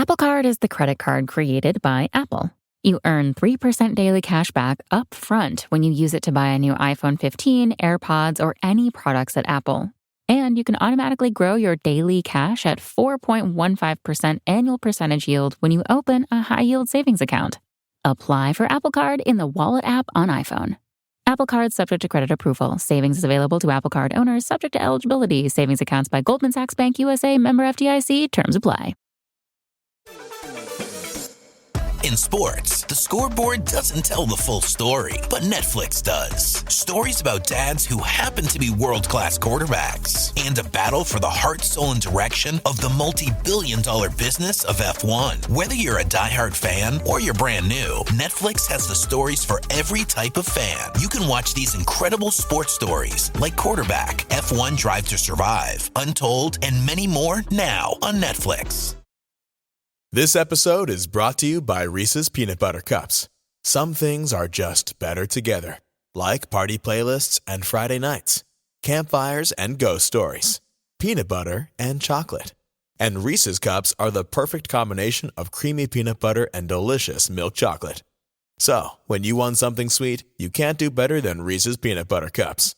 Apple Card is the credit card created by Apple. You earn 3% daily cash back up front when you use it to buy a new iPhone 15, AirPods, or any products at Apple. And you can automatically grow your daily cash at 4.15% annual percentage yield when you open a high-yield savings account. Apply for Apple Card in the Wallet app on iPhone. Apple Card subject to credit approval. Savings is available to Apple Card owners subject to eligibility. Savings accounts by Goldman Sachs Bank USA, member FDIC. Terms apply. In sports, the scoreboard doesn't tell the full story, but Netflix does. Stories about dads who happen to be world-class quarterbacks and a battle for the heart, soul, and direction of the multi-billion-dollar business of F1. Whether you're a diehard fan or you're brand new, Netflix has the stories for every type of fan. You can watch these incredible sports stories like Quarterback, F1 Drive to Survive, Untold, and many more now on Netflix. This episode is brought to you by Reese's Peanut Butter Cups. Some things are just better together, like party playlists and Friday nights, campfires and ghost stories, peanut butter and chocolate. And Reese's Cups are the perfect combination of creamy peanut butter and delicious milk chocolate. So, when you want something sweet, you can't do better than Reese's Peanut Butter Cups.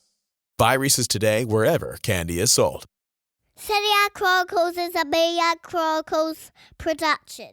Buy Reese's today wherever candy is sold. Serie Chronicles is a Mina Chronicles production.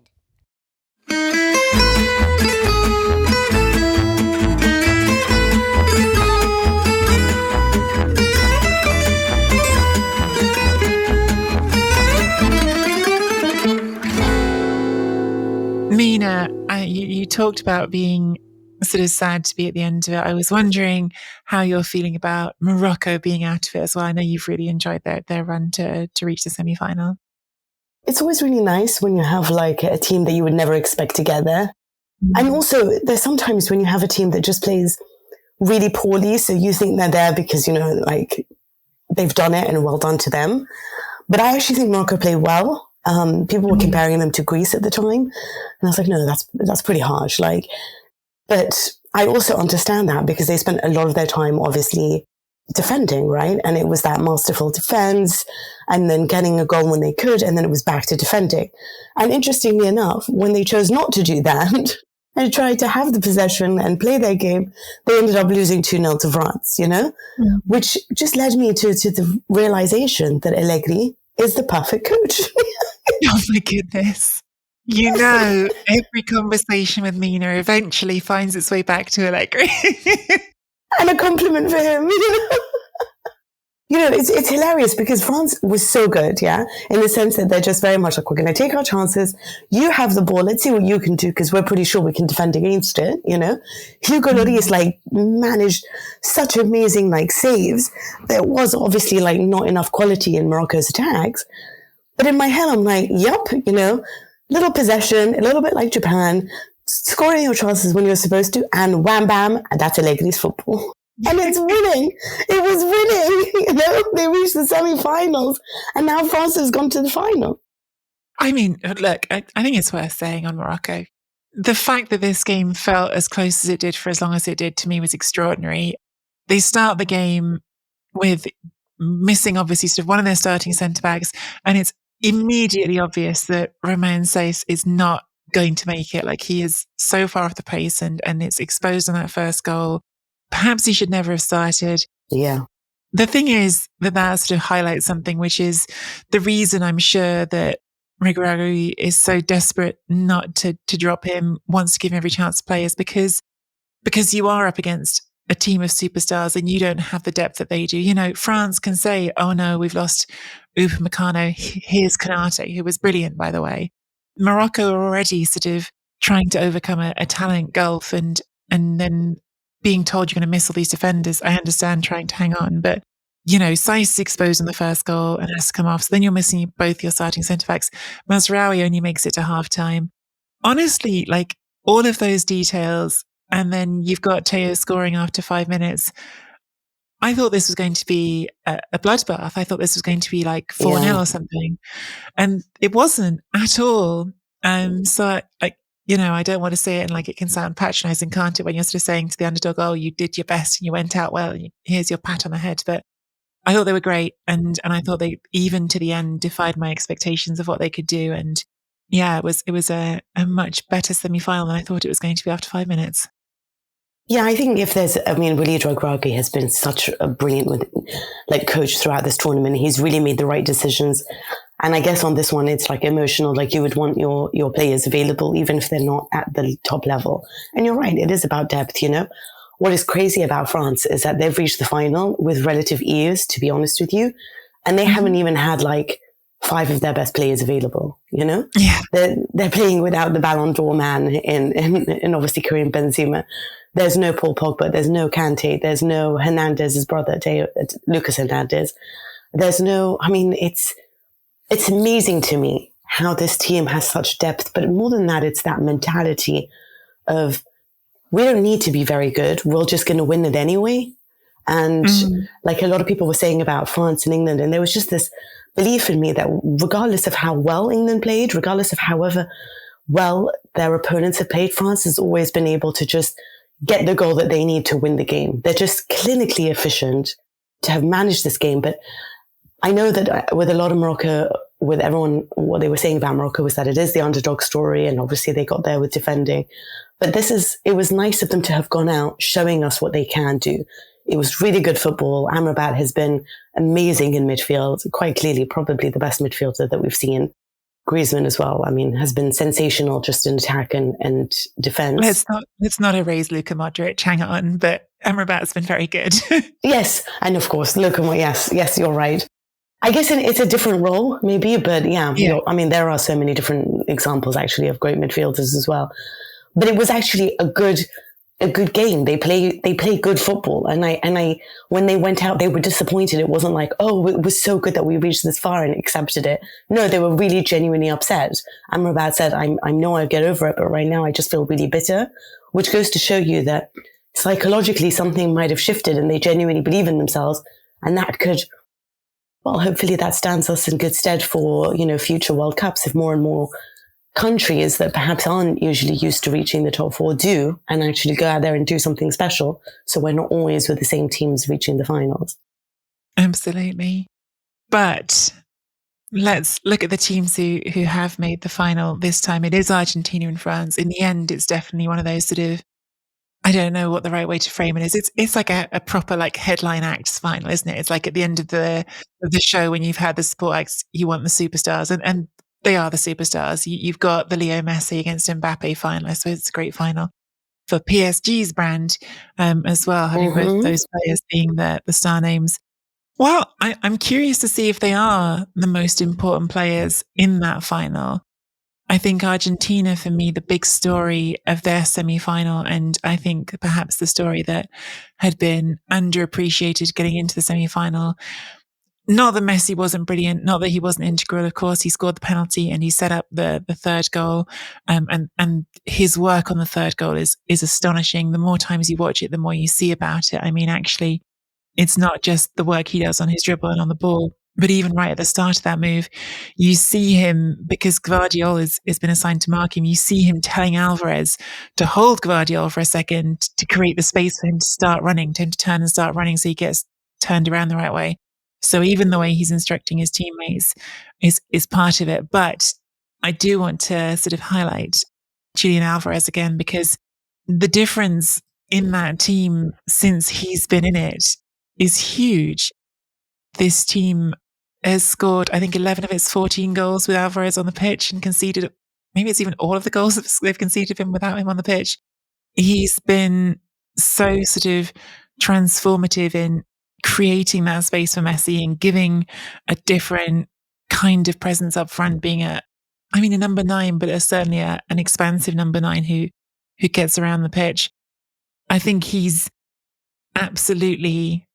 Mina, you talked about being sort of sad to be at the end of it. I was wondering how you're feeling about Morocco being out of it as well. I know you've really enjoyed their run to reach the semi-final. It's always really nice when you have like a team that you would never expect together. And also there's sometimes when you have a team that just plays really poorly. So you think they're there because, you know, like they've done it and well done to them. But I actually think Morocco played well. People were comparing them to Greece at the time. And I was like, no, that's pretty harsh. But I also understand that because they spent a lot of their time obviously defending, right? And it was that masterful defense and then getting a goal when they could. And then it was back to defending. And interestingly enough, when they chose not to do that and tried to have the possession and play their game, they ended up losing 2-0 to France, you know, which just led me to the realization that Allegri is the perfect coach. Oh my goodness. You know, every conversation with Mina eventually finds its way back to Allegri. And a compliment for him. You know, it's hilarious because France was so good, yeah? In the sense that they're just very much like, we're going to take our chances. You have the ball. Let's see what you can do because we're pretty sure we can defend against it, you know? Hugo Lloris, managed such amazing, saves. There was obviously, not enough quality in Morocco's attacks. But in my head, I'm like, yup, you know, little possession, a little bit like Japan, scoring your chances when you're supposed to, and wham bam, and that's Allegri's football. And it's winning. It was winning. You know, they reached the semi-finals, and now France has gone to the final. I mean, look, I think it's worth saying on Morocco, the fact that this game felt as close as it did for as long as it did to me was extraordinary. They start the game with missing, obviously, sort of one of their starting centre-backs, and it's immediately obvious that Romain Saiss is not going to make it. He is so far off the pace and it's exposed on that first goal. Perhaps he should never have started. Yeah. The thing is that sort of highlights something, which is the reason I'm sure that Regragui is so desperate not to drop him, wants to give him every chance to play, is because you are up against a team of superstars and you don't have the depth that they do. You know, France can say, oh no, we've lost Upamecano. Here's Konate, who was brilliant, by the way. Morocco are already sort of trying to overcome a talent gulf and then being told you're going to miss all these defenders. I understand trying to hang on, but you know, Saiss is exposed on the first goal and has to come off. So then you're missing both your starting centre-backs. Mazraoui only makes it to half-time. Honestly, all of those details, and then you've got Teo scoring after 5 minutes. I thought this was going to be a bloodbath. I thought this was going to be 4-0 or something. And it wasn't at all. So I don't want to say it and it can sound patronizing, can't it? When you're sort of saying to the underdog, oh, you did your best and you went out well, and here's your pat on the head. But I thought they were great. And I thought they, even to the end, defied my expectations of what they could do. And yeah, it was a much better semi-final than I thought it was going to be after 5 minutes. Yeah, I think Willy Regragui has been such a brilliant coach throughout this tournament. He's really made the right decisions. And I guess on this one, it's like emotional, like you would want your players available, even if they're not at the top level. And you're right, it is about depth, you know. What is crazy about France is that they've reached the final with relative ease, to be honest with you. And they haven't even had like 5 of their best players available, you know? Yeah. They're playing without the Ballon d'Or man in obviously Karim Benzema. There's no Paul Pogba, there's no Kante, there's no Hernandez's brother, Lucas Hernandez. There's no, it's amazing to me how this team has such depth, but more than that, it's that mentality of we don't need to be very good. We're just going to win it anyway. And like a lot of people were saying about France and England, and there was just this belief in me that regardless of how well England played, regardless of however well their opponents have played, France has always been able to just get the goal that they need to win the game. They're just clinically efficient to have managed this game. But I know that with a lot of Morocco, with everyone, what they were saying about Morocco was that it is the underdog story. And obviously they got there with defending. But it was nice of them to have gone out showing us what they can do. It was really good football. Amrabat has been amazing in midfield, quite clearly probably the best midfielder that we've seen. Griezmann as well, has been sensational just in attack and defence. Let's not erase Luka Modric, hang on, but Amrabat's been very good. Yes, and of course, Luka, yes, you're right. I guess it's a different role, maybe, but yeah. There are so many different examples actually of great midfielders as well. But it was actually a good game. They play good football. And I when they went out, they were disappointed. It wasn't like, oh, it was so good that we reached this far and accepted it. No, they were really genuinely upset. Amrabat said, I know I'll get over it, but right now I just feel really bitter, which goes to show you that psychologically something might have shifted and they genuinely believe in themselves. And that could, well, hopefully that stands us in good stead for, future World Cups if more and more countries that perhaps aren't usually used to reaching the top 4 do and actually go out there and do something special. So we're not always with the same teams reaching the finals. Absolutely. But let's look at the teams who have made the final this time. It is Argentina and France. In the end, it's definitely one of those sort of, I don't know what the right way to frame it is. It's like a proper like headline acts final, isn't it? It's like at the end of the show when you've had the support acts, you want the superstars and they are the superstars. You've got the Leo Messi against Mbappe final. So it's a great final for PSG's brand as well, having both those players being the star names. Well, I'm curious to see if they are the most important players in that final. I think Argentina, for me, the big story of their semi-final, and I think perhaps the story that had been underappreciated getting into the semi-final. Not that Messi wasn't brilliant, not that he wasn't integral. Of course, he scored the penalty and he set up the third goal. And his work on the third goal is astonishing. The more times you watch it, the more you see about it. Actually, it's not just the work he does on his dribble and on the ball, but even right at the start of that move, you see him, because Gvardiol has been assigned to mark him, you see him telling Alvarez to hold Gvardiol for a second to create the space for him to start running, to him to turn and start running so he gets turned around the right way. So even the way he's instructing his teammates is part of it. But I do want to sort of highlight Julian Alvarez again, because the difference in that team since he's been in it is huge. This team has scored, I think, 11 of its 14 goals with Alvarez on the pitch and conceded, maybe it's even all of the goals they've conceded him without him on the pitch. He's been so sort of transformative in creating that space for Messi and giving a different kind of presence up front, being a number 9, but certainly an expansive number 9 who gets around the pitch. I think he's absolutely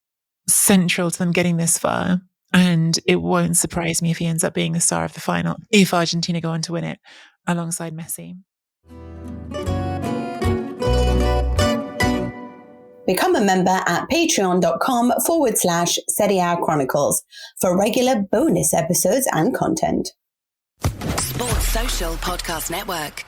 central to them getting this far, and it won't surprise me if he ends up being the star of the final if Argentina go on to win it alongside Messi. Become a member at patreon.com/Serie Chronicles for regular bonus episodes and content. Sports Social Podcast Network.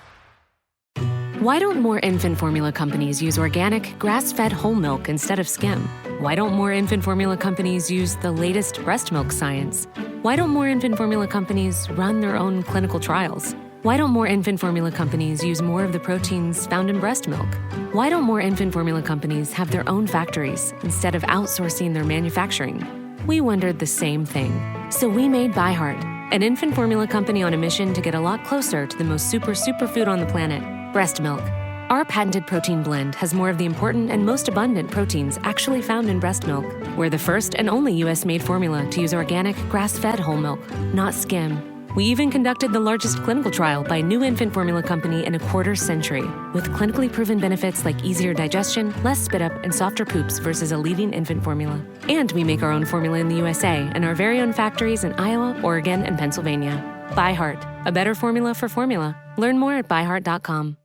Why don't more infant formula companies use organic, grass-fed whole milk instead of skim? Why don't more infant formula companies use the latest breast milk science? Why don't more infant formula companies run their own clinical trials? Why don't more infant formula companies use more of the proteins found in breast milk? Why don't more infant formula companies have their own factories instead of outsourcing their manufacturing? We wondered the same thing. So we made ByHeart, an infant formula company on a mission to get a lot closer to the most superfood on the planet, breast milk. Our patented protein blend has more of the important and most abundant proteins actually found in breast milk. We're the first and only US-made formula to use organic, grass-fed whole milk, not skim. We even conducted the largest clinical trial by a new infant formula company in a quarter century, with clinically proven benefits like easier digestion, less spit up, and softer poops versus a leading infant formula. And we make our own formula in the USA and our very own factories in Iowa, Oregon, and Pennsylvania. ByHeart, a better formula for formula. Learn more at byheart.com.